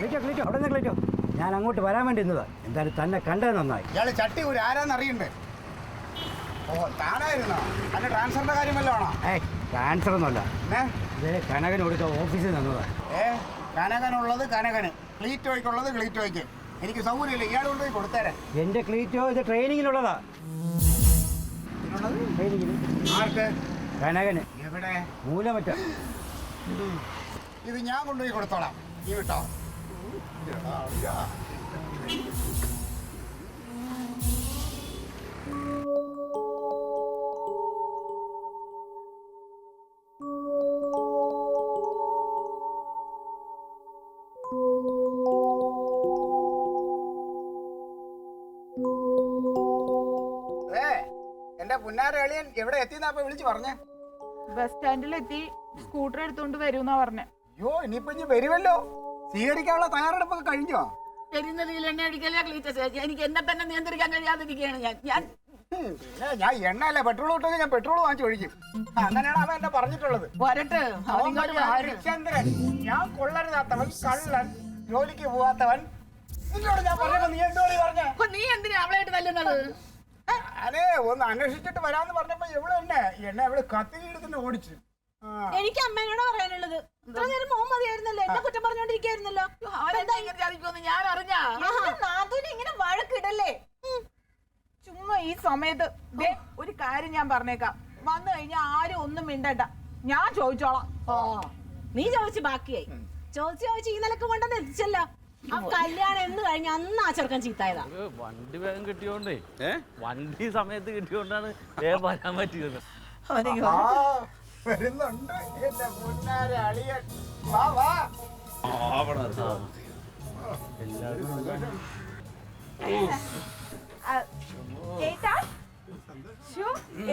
ക്ലീറ്റോ അവിടെ നിന്ന് ക്ലീറ്റോ, ഞാൻ അങ്ങോട്ട് വരാൻ വേണ്ടി ഇരുന്നതാ. എന്തായാലും തന്നെ കണ്ടത് നന്നായി. ഇയാള് ചട്ടി ഒരു ആരാന്ന് അറിയണ്ടേ? ഓ താനായിരുന്നോ? അല്ല ട്രാൻസ്ഫറിന്റെ കാര്യം വല്ലതും ആണോ? ട്രാൻസ്ഫർ ഒന്നുമല്ല, ഇത് കനകന് കൊടുത്ത ഓഫീസിൽ നിന്നതാ. കനകനുള്ളത് കനകന്, ക്ലീറ്റോയ്ക്കുള്ളത് ക്ലീറ്റോയ്ക്ക്. എനിക്ക് സൗകര്യമില്ല, ഇയാൾ കൊണ്ടുപോയി കൊടുത്തേരെ. എന്റെ ക്ലീറ്റോ ഇത് ട്രെയിനിങ്ങിനുള്ളതാ. ട്രെയിനിങ്ങിന് ആർക്ക്? കനകന്. എവിടെ? മൂലമറ്റ. ഇത് ഞാൻ കൊണ്ടുപോയി കൊടുത്തോളാം, നീ വിട്ടോ. എന്റെ പുന്നാര എളിയൻ എവിടെ എത്തിയെന്നാ വിളിച്ചു പറഞ്ഞേ? ബസ് സ്റ്റാൻഡിലെത്തി, സ്കൂട്ടർ എടുത്തോണ്ട് വരൂന്നാ പറഞ്ഞേ. അയ്യോ ഇനിയിപ്പോ ഇനി വരുമല്ലോ, സ്വീകരിക്കാനുള്ള തയ്യാറെടുപ്പൊക്കെ കഴിഞ്ഞോ? എനിക്ക് എന്നെ തന്നെ നിയന്ത്രിക്കാൻ കഴിയാതിരിക്കുകയാണ് ഞാൻ. ഞാൻ എണ്ണയല്ലേ പെട്രോൾ കിട്ടുമെങ്കിൽ ഞാൻ പെട്രോൾ വാങ്ങിച്ചു ഒഴിക്കും. അങ്ങനെയാണ് അവൻ എന്നെ പറഞ്ഞിട്ടുള്ളത്. വരട്ടെ. ഹരിചന്ദ്രൻ, ഞാൻ കൊള്ളരുതാത്തവൻ, കള്ളൻ, ജോലിക്ക് പോവാത്തവൻ. നിന്നോട് ഞാൻ പറഞ്ഞപ്പോ നീ എന്തോടി പറഞ്ഞേ? നീ എന്തിനാ അവളായിട്ട് തല്ലുന്നത്? അതെ, ഒന്ന് അന്വേഷിച്ചിട്ട് വരാന്ന് പറഞ്ഞപ്പോ എവിടെ എന്നെ എവിടെ കത്തിയെടുത്തിന് ഓടിച്ചു. എനിക്ക് അമ്മേനോട് പറയാനുള്ളത്, ഇത്ര നേരം മോൻ മതിയായിരുന്നല്ലോ, എന്നെ കുറ്റം പറഞ്ഞോണ്ടിരിക്കായിരുന്നല്ലോ. ഞാൻ അറിഞ്ഞാ ഇങ്ങനെ വഴക്കിടല്ലേ? ചുമ്മാ ഈ സമയത്ത് ഒരു കാര്യം ഞാൻ പറഞ്ഞേക്കാം, വന്നു കഴിഞ്ഞാൽ ആരും ഒന്നും മിണ്ടണ്ട, ഞാൻ ചോദിച്ചോളാം. നീ ചോദിച്ചു ബാക്കിയായി. ചോദിച്ച് ഈ നിലക്ക് കൊണ്ടെന്ന് എത്തിച്ചല്ലോ. ആ കല്യാണം എന്ന് കഴിഞ്ഞ അന്ന് ആ ചെറുക്കൻ ചീത്തായതാ. വണ്ടി വേഗം കിട്ടിയോണ്ടേ, വണ്ടി സമയത്ത് കിട്ടിയോണ്ടാണ് വേഗം വരാൻ പറ്റിയത്. വരുന്നുണ്ട് എന്റെ മുന്നാരെ അളിയൻ. വാ വാ.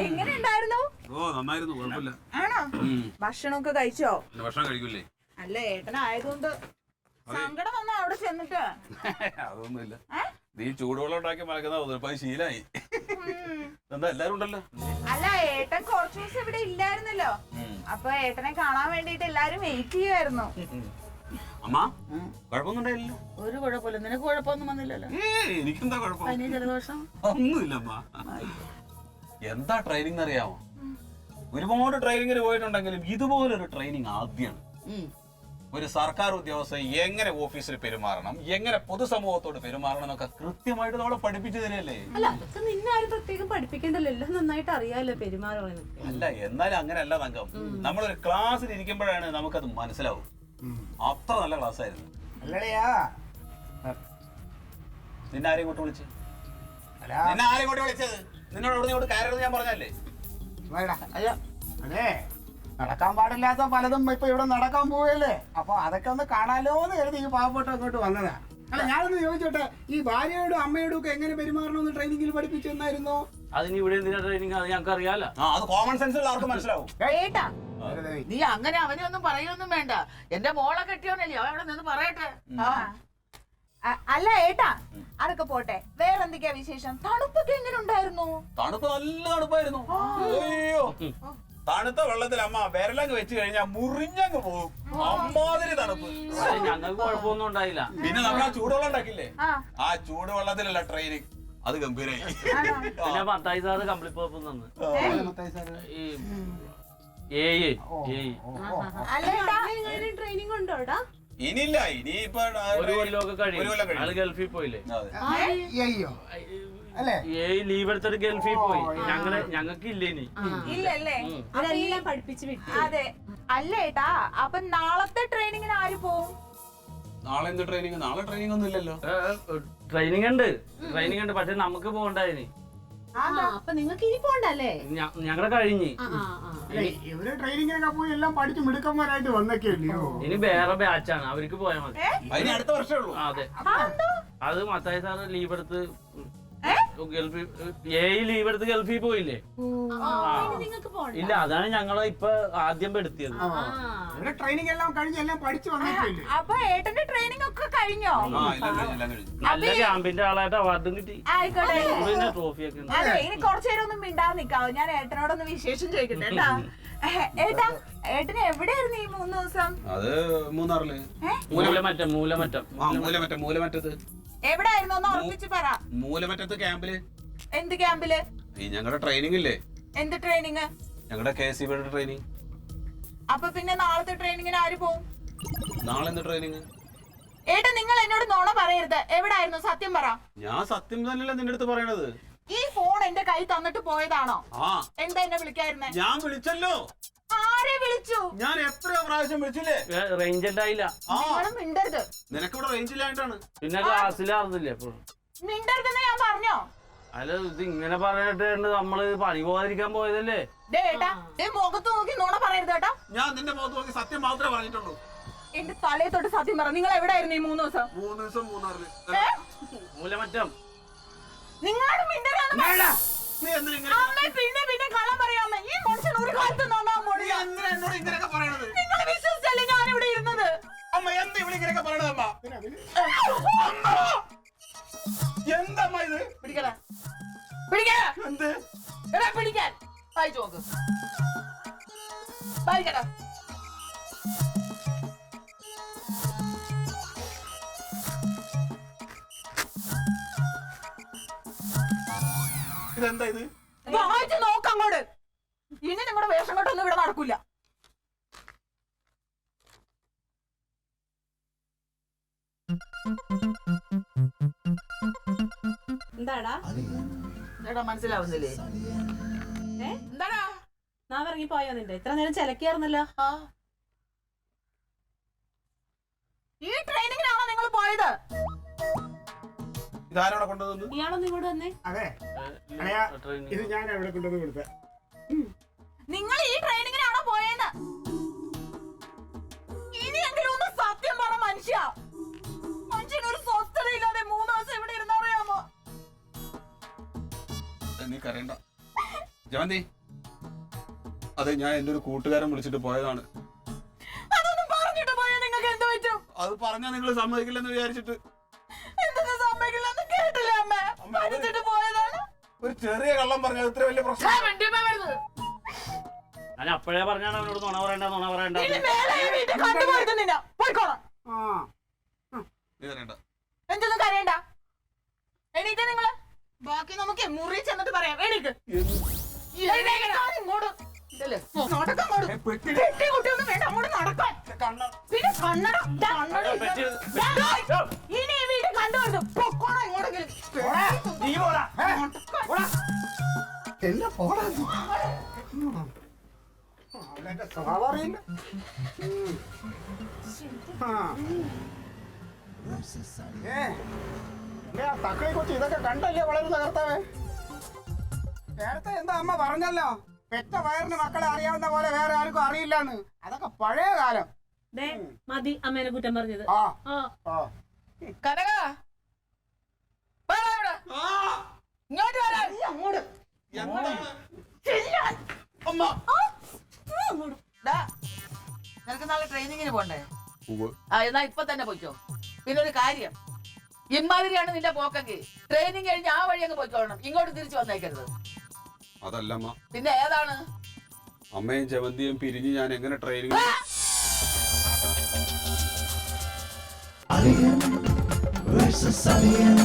എങ്ങനെ ഉണ്ടായിരുന്നു? ഓ നന്നായിരുന്നു, കുഴപ്പമില്ല. ആണോ? ഭക്ഷണമൊക്കെ കഴിച്ചോ? ഭക്ഷണം കഴിക്കൂലേ? അല്ല, ഏട്ടനായതുകൊണ്ട് സങ്കടം വന്നാ അവിടെ ചെന്നിട്ട്. അതൊന്നുമില്ല, നീ ചൂടുവെള്ളം ഉണ്ടാക്കി മറക്കുന്ന ഇപ്പൊ ശീലായി. എന്താ എല്ലാരും ഉണ്ടല്ലോ? അല്ല, ഏട്ടൻ കുറച്ചു ദിവസം ഇവിടെ ഇല്ലായിരുന്നല്ലോ, അപ്പൊ ഏട്ടനെ കാണാൻ വേണ്ടിട്ട് എല്ലാരും വെയിറ്റ് ചെയ്യുമായിരുന്നു. അമ്മ കുഴപ്പമൊന്നും ഉണ്ടായില്ലല്ലോ? ഒരു കുഴപ്പമില്ല. നിനക്ക് കുഴപ്പമൊന്നും വന്നില്ലല്ലോ? എനിക്കെന്താ കുഴപ്പം? ജലദോഷം ഒന്നുമില്ല അമ്മ. എന്താ ട്രെയിനിങ് അറിയാമോ? ഒരുപാട് ട്രെയിനിങ്ങിന് പോയിട്ടുണ്ടെങ്കിലും ഇതുപോലൊരു ട്രെയിനിങ് ആദ്യമാണ്. ഒരു സർക്കാർ ഉദ്യോഗസ്ഥൻ എങ്ങനെ ഓഫീസിൽ പെരുമാറണം, എങ്ങനെ പൊതുസമൂഹത്തോട് പെരുമാറണം എന്നൊക്കെ കൃത്യമായിട്ട് നമ്മളെ പഠിപ്പിച്ചു തരികയല്ലേ. അല്ല, അതൊക്കെ നിന്നെ ആരും പ്രത്യേകം പഠിപ്പിക്കേണ്ടല്ലോ, എല്ലാം നന്നായിട്ട് അറിയാലോ പെരുമാറുന്നത്. അല്ല, എന്നാലും അങ്ങനെയല്ല തങ്കം. നമ്മളൊരു ക്ലാസ്സിൽ ഇരിക്കുമ്പോഴാണ് നമുക്കത് മനസ്സിലാവും. അത്ര നല്ല ക്ലാസ് ആയിരുന്നു. അല്ലടിയാ, നിന്നെ ആരെയും ഇങ്ങോട്ട് വിളിച്ചത്? നിന്നെ ആരെയും ഇങ്ങോട്ട് വിളിച്ചത്? നിന്നോട് ഇവിടെ ഇങ്ങോട്ട് കയറരുത് ഞാൻ പറഞ്ഞല്ലേ? അതെ, നടക്കാൻ പാടില്ലാത്ത പലതും ഇപ്പൊ ഇവിടെ നടക്കാൻ പോവല്ലേ. അപ്പൊ അതൊക്കെ ഒന്ന് കാണാലോ എന്ന് കരുതി ഈ പാവപ്പെട്ട അങ്ങോട്ട് വന്നതാ. അല്ല, ഞാനൊന്ന് ചോദിച്ചോട്ടെ, ഈ ഭാര്യയോടും അമ്മയോടും ഒക്കെ എങ്ങനെ പെരുമാറണമെന്ന് ട്രെയിനിങ്ങിൽ പഠിപ്പിച്ചു തന്നായിരുന്നോ? അതിന് ഇവിടെ എന്തിനാ ട്രെയിനിങ്? അത് ഞങ്ങൾക്ക് അറിയാലോ. അത് കോമൺ സെൻസ് ഉള്ള ആർക്ക് മനസ്സിലാവും. നീ അങ്ങനെ അവനൊന്നും പറയൊന്നും വേണ്ട, എന്റെ മോളെ കെട്ടിയോന്നല്ലേ, അവൻ അവിടെ നിന്ന് പറയട്ടെ. അല്ല ഏട്ടാ, അതൊക്കെ പോട്ടെ, വേറെന്തൊക്കെയാ വിശേഷം? തണുപ്പൊക്കെ എങ്ങനെ ഉണ്ടായിരുന്നു? തണുപ്പ് നല്ല തണുപ്പായിരുന്നു. അയ്യോ, തണുത്ത വെള്ളത്തിൽ അമ്മ വിരലങ്ങ് വെച്ച് കഴിഞ്ഞാൽ മുറിഞ്ഞങ്ങ് പോകും. അമ്മാതിരി തണുപ്പ്. ഞങ്ങൾക്ക് കുഴപ്പമൊന്നും ഉണ്ടായില്ല. പിന്നെ നമ്മൾ ആ ചൂടുവെള്ളം ഉണ്ടാക്കില്ലേ, ആ ചൂടുവെള്ളത്തിലല്ല ട്രെയിനിങ്. അത് ഗംഭീരായി. പിന്നെ മത്തായി സാറ് കംപ്ലീറ്റ് പോയപ്പോ തന്ന് ട്രെയിനിങ് ഉണ്ടോടാ? ഇനിയില്ല, ഇനിയിപ്പോ ഒരു കൊല്ലമൊക്കെ കഴിയും. ആള് ഗൾഫിൽ പോയില്ലേ, ലീവ് എടുത്തിട്ട് ഗൾഫിൽ പോയി. ഞങ്ങൾക്ക് ഇല്ല ഇനി. ഇല്ലല്ലേ? അതെല്ലാം പഠിപ്പിച്ചു വിട്ടു. അതെ. അല്ല ഏട്ടാ, അപ്പൊ നാളത്തെ ട്രെയിനിങ്ങിന് ആര് പോവും? നാളെ എന്ത് ട്രെയിനിങ്? നാളെ ട്രെയിനിങ് ഒന്നും ഇല്ലല്ലോ. ട്രെയിനിങ് ഉണ്ട്, പക്ഷെ നമുക്ക് പോകണ്ടായിനി. അപ്പൊ നിങ്ങൾക്ക് ഇനി പോണ്ടല്ലേ? ഞങ്ങളുടെ കഴിഞ്ഞ് ഇവര് ട്രെയിനിങ് ഒക്കെ പോയി എല്ലാം പഠിച്ച് മിടുക്കന്മാരായിട്ട് വന്നൊക്കെയല്ലയോ. ഇനി വേറെ ബാച്ചാണ്, അവർക്ക് പോയാൽ മതി. അതിന് അടുത്ത വർഷമേ ഉള്ളൂ. അതെ, അത് മത്തായി സാറ് ലീവ് എടുത്ത് ഗൾഫിൽ ലീവ് എടുത്ത് ഗൾഫിൽ പോയില്ലേ? ഇല്ല, അതാണ് ഞങ്ങളെ ഇപ്പൊ ആദ്യം പെടുത്തിയത്. അവരുടെ ട്രെയിനിങ് എല്ലാം കഴിഞ്ഞ് എല്ലാം പഠിച്ചു വന്നിട്ടില്ലേ? അപ്പൊ ഏട്ടന്റെ ട്രെയിനിങ് ഒക്കെ കഴിഞ്ഞോ? എല്ലാം കഴിഞ്ഞു. നല്ല ക്യാമ്പിന്റെ ആളായിട്ട് അവാർഡും കിട്ടി. ആയിക്കോട്ടെ. പിന്നെ ട്രോഫിയൊക്കെ ഉണ്ട്. അതെ, ഇനി കുറച്ചു നേരം ഒന്നും മിണ്ടാതെ നിക്കാവോ, ഞാൻ ഏട്ടനോടൊന്ന് വിശേഷം ചോദിക്കട്ടെ കേട്ടാ. ഏട്ടാ, ഏട്ടന് എവിടെയായിരുന്നു ഈ 3 ദിവസം? അത് മൂന്നാറില് മൂലമറ്റത്ത് എവിടെയായിരുന്നു ഒന്ന് ഉറപ്പിച്ച് പറ. മൂലമറ്റത്ത് ക്യാമ്പില്. എന്ത് ക്യാമ്പില്? ഈ ഞങ്ങളുടെ ട്രെയിനിങ് ഇല്ലേ? എന്ത് ട്രെയിനിങ്? ഞങ്ങളുടെ KCB ട്രെയിനിങ്. അപ്പൊ പിന്നെ നാളത്തെ ട്രെയിനിങ്ങിന് ആര് പോവും? നാളെ എന്ത് ട്രെയിനിങ്? ഏട്ടാ, നിങ്ങൾ എന്നോട് നോണ പറയരുത്. എവിടായിരുന്നു? സത്യം പറ. ഞാൻ സത്യം തന്നെയല്ല നിന്റെ അടുത്ത് പറയണത്. ഈ ഫോൺ എന്റെ കൈ തന്നിട്ട് പോയതാണോ? ആ, എന്താ എന്നെ വിളിക്കായിരുന്നേ? ഞാൻ വിളിച്ചല്ലോ. ആരെ വിളിച്ചു? ഞാൻ എത്രയോ പ്രാവശ്യം വിളിച്ചില്ലേ? റേഞ്ച് ഉണ്ടായില്ല. നിങ്ങളും മിണ്ടരുത്. നിനക്കിവിടെ റേഞ്ച് ഇല്ലായിട്ടാണ്. പിന്നെ ക്ലാസ്സിലാർന്നില്ലേ എപ്പോഴും. മിണ്ടരുതെന്ന് ഞാൻ പറഞ്ഞോ? അല്ല, ഇത് ഇങ്ങനെ പറഞ്ഞിട്ട് നമ്മള് പണി പോകാതിരിക്കാൻ പോയതല്ലേ. ദേ ഏട്ടാ, ദേ മുഖത്ത് നോക്കി നോണ പറയരുത് കേട്ടോ. ഞാൻ നിന്റെ മുഖത്ത് നോക്കി സത്യം മാത്രമേ പറഞ്ഞിട്ടുള്ളൂ. എന്റെ തലയെ തൊട്ട് സത്യം പറ. നിങ്ങൾ എവിടെയായിരുന്നു ഈ 3 ദിവസം? 3 ദിവസം മൂന്നാറില്. മൂലമറ്റം. നിങ്ങളോട് മിണ്ടരുതെന്ന് പറഞ്ഞ. നീ എന്തിനാ ഇങ്ങനെ- അമ്മേ, പിന്നെ കള്ളം പറയാമേ. ഈ മനുഷ്യൻ ഒരു കാലത്ത് നന്നാൻ നീ പോണില്ല. എന്തിനാ എന്നോട് ഇങ്ങനെയൊക്കെ പറയണത്? നിങ്ങൾ വിശ്വസിച്ചല്ലേ ഞാൻ ഇവിടെ ഇരുന്നത്? അമ്മ എന്താ ഇവിടെ ഇങ്ങനെയൊക്കെ പറയണത്? അമ്മ എന്തമ്മ ഇത്? പിടിക്കടാ, പിടിക്കടാ. എന്ത്? എടാ, പിടിക്കാൻ. വായിച്ചു നോക്ക്. വായിക്കടാ. ഇതെന്താ ഇത്? വായിച്ചു നോക്ക് അങ്ങോട്ട്. ഇനി നിങ്ങളുടെ വേഷം കെട്ടൊന്നും ഇവിടെ നടക്കൂല. എന്താടാ എടാ, മനസ്സിലാവുന്നില്ലേ? എന്താടാ? നാ ഇറങ്ങി പോയോ നിന്റെ? ഇത്ര നേരം ചിലക്കായിരുന്നല്ലോ. ഈ ട്രെയിനിങ്ങിനാണോ നിങ്ങൾ പോയത്? ഇതാരോടെ കൊണ്ടുവന്നു? ഇയാളൊന്നും ഇങ്ങോട്ട് വന്നേ. അതെ, അളിയാ, ഇത് ഞാൻ അവിടെ കൊണ്ടുവന്ന് കൊടുത്തേ. നിങ്ങൾ ഈ ട്രെയിനിങ്ങിനാണോ പോയെന്ന്? ഇനിയെങ്കിലും ഒന്ന് സത്യം പറ മനുഷ്യ. മനുഷ്യനൊരു സ്വസ്ഥതയില്ലാതെ 3 ദിവസം ഇവിടെ ഇരുന്നറിയാമോ? നീ കരയണ്ട ജവന്തി. അതെ, ഞാൻ എന്റെ ഒരു കൂട്ടുകാരൻ വിളിച്ചിട്ട് പോയതാണ്. അതൊന്നും പറഞ്ഞിട്ട് പോയാ നിങ്ങൾക്ക് എന്ത് പറ്റും? അത് പറഞ്ഞാ നിങ്ങൾ സമ്മതിക്കില്ലെന്ന് വിചാരിച്ചിട്ട്. എന്തൊക്കെ സമ്മതിക്കില്ലെന്ന് കേട്ടില്ലേ അമ്മ? പഠിച്ചിട്ട് പോയതാണ്. ഒരു ചെറിയ കള്ളം പറഞ്ഞാൽ ഇത്ര വലിയ പ്രശ്നം. ഞാൻ അപ്പോഴേ പറഞ്ഞാണ് അവനോട് നുണ പറയണ്ട. ഇനി മേലെ ഈ വീട്ടിൽ കണ്ടുപോയത് നിന്നെ. പോയിക്കോളാം. നീ കരയണ്ട. എന്തൊന്നും കരയണ്ട. എണീറ്റ് നിങ്ങള്. ബാക്കി നമുക്ക് മുറി ചെന്നിട്ട് പറയാം. എണീക്ക്. ഇങ്ങോട്ട് നടക്കാൻ കുട്ടിയൊന്നും വേണ്ട. അങ്ങോട്ട് നടക്കാൻ. പിന്നെ കണ്ണട. ഇനി ഈ വീട്ടിൽ കണ്ടുവരുന്നു. പൊക്കോണം ഇങ്ങോട്ടെങ്കിലും. എല്ലാം പോടാ. അവന്റെ സ്വഭാവം അറിയില്ല. തക്കളി കൊച്ചി ഇതൊക്കെ കണ്ടല്ലേ വളരുന്ന കർത്താവേ. നേരത്തെ എന്താ അമ്മ പറഞ്ഞല്ലോ, പെറ്റ വയറിന് മക്കളെ അറിയാവുന്ന പോലെ വേറെ ആർക്കും അറിയില്ലെന്ന്. അതൊക്കെ പഴയ കാലം. മതി അമ്മേനെ കുറ്റം പറഞ്ഞത്. ആ ആ ആ കനക, ഇങ്ങോട്ട് വരാൻ. അങ്ങോട്ട് നിനക്ക് നാളെ ട്രെയിനിങ്ങിന് പോണ്ടേ? എന്നാ ഇപ്പൊ തന്നെ പോയിക്കോ. പിന്നെ ഒരു കാര്യം, ഇമാതിരിയാണ് നിന്റെ പോക്കെങ്കിൽ ട്രെയിനിങ് കഴിഞ്ഞ് ആ വഴി അങ്ങ് പോയിക്കോളണം. ഇങ്ങോട്ട് തിരിച്ചു വന്നേക്കരുത്. അതല്ല അമ്മ. പിന്നെ ഏതാണ്? അമ്മയും ജവന്തിയും പിരിഞ്ഞ് ഞാൻ എങ്ങനെ ട്രെയിനിങ്? Alien versus Alien.